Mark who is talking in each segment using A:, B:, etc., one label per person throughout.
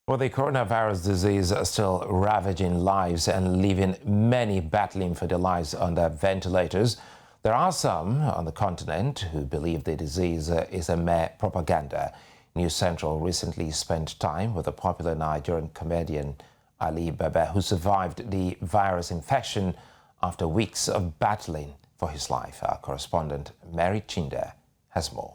A: Well, the coronavirus disease is still ravaging lives and leaving many battling for their lives under ventilators. There are some on the continent who believe the disease is a mere propaganda. News Central recently spent time with the popular Nigerian comedian Ali Baba, who survived the virus infection after weeks of battling for his life. Our correspondent Chinda has more.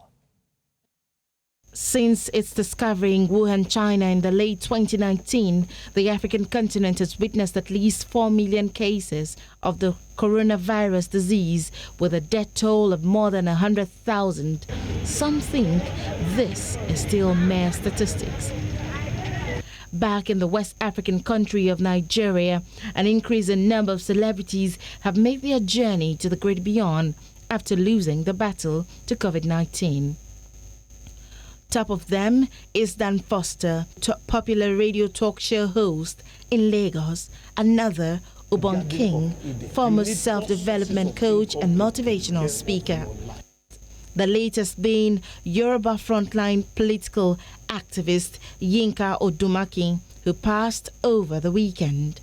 B: Since its discovery in Wuhan, China in the late 2019, the African continent has witnessed at least 4 million cases of the coronavirus disease, with a death toll of more than 100,000. Some think this is still mere statistics. Back in the West African country of Nigeria, an increase in number of celebrities have made their journey to the great beyond after losing the battle to Covid-19. Top of them is Dan Foster, popular radio talk show host in Lagos, another Ubon King, former self-development coach and motivational speaker. The latest being Yoruba frontline political activist Yinka Odumaki, who passed over the weekend.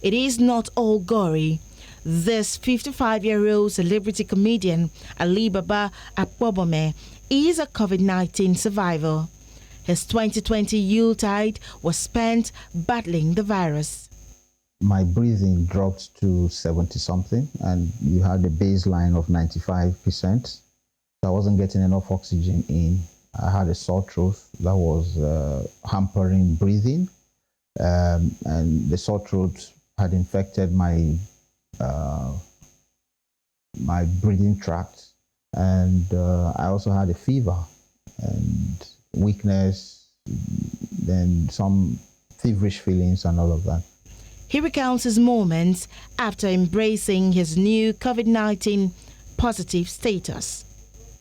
B: It is not all gory. This 55-year-old celebrity comedian Ali Baba Akpobome is a Covid-19 survivor. His 2020 Yuletide was spent battling the virus.
C: My breathing dropped to 70-something, and you had a baseline of 95%. So I wasn't getting enough oxygen in. I had a sore throat that was hampering breathing, and the sore throat had infected my my breathing tract. And I also had a fever and weakness, then some feverish feelings and all of that.
B: He recounts his moments after embracing his new COVID-19 positive status.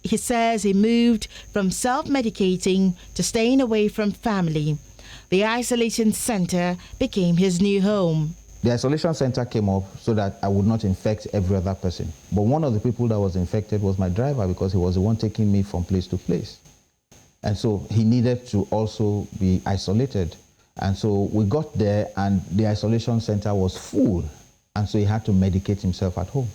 B: He says he moved from self-medicating to staying away from family. The isolation center became his new home.
C: The isolation center came up so that I would not infect every other person. But one of the people that was infected was my driver, because he was the one taking me from place to place. And so he needed to also be isolated. And so we got there and the isolation center was full. And so he had to medicate himself at home.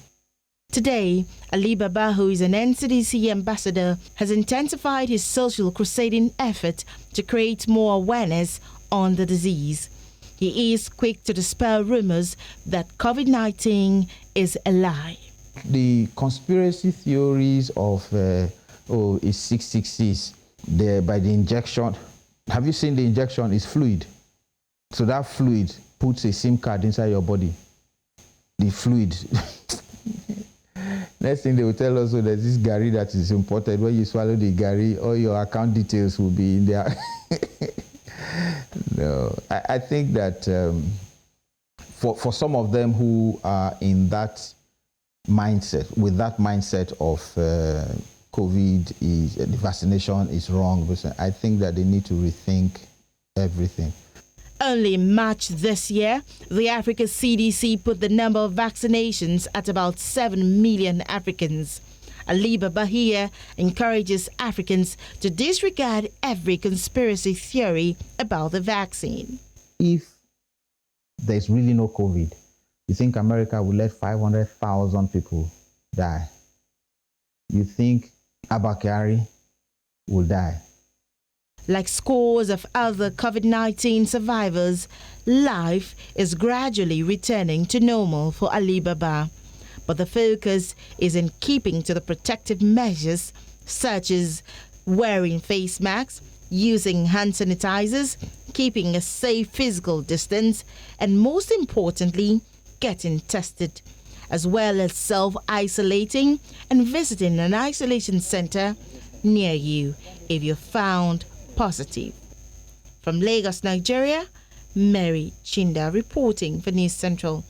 B: Today, Ali Baba, who is an NCDC ambassador, has intensified his social crusading effort to create more awareness on the disease. He is quick to dispel rumors that COVID-19 is a lie.
C: The conspiracy theories of, it's 666, by the injection. Have you seen the injection? It's fluid. So that fluid puts a SIM card inside your body. The fluid. Next thing they will tell us, there's this Gary that is imported. When you swallow the Gary, all your account details will be in there. No, I think that for some of them who are in that mindset, with that mindset of COVID, the vaccination is wrong, I think that they need to rethink everything.
B: Only in March this year, the Africa CDC put the number of vaccinations at about 7 million Africans. Ali Baba here encourages Africans to disregard every conspiracy theory about the vaccine.
C: If there's really no COVID, you think America will let 500,000 people die? You think Abakari will die?
B: Like scores of other COVID-19 survivors, life is gradually returning to normal for Ali Baba. But the focus is in keeping to the protective measures such as wearing face masks, using hand sanitizers, keeping a safe physical distance, and most importantly, getting tested, as well as self-isolating and visiting an isolation center near you if you're found positive. From Lagos, Nigeria, Chinda reporting for News Central.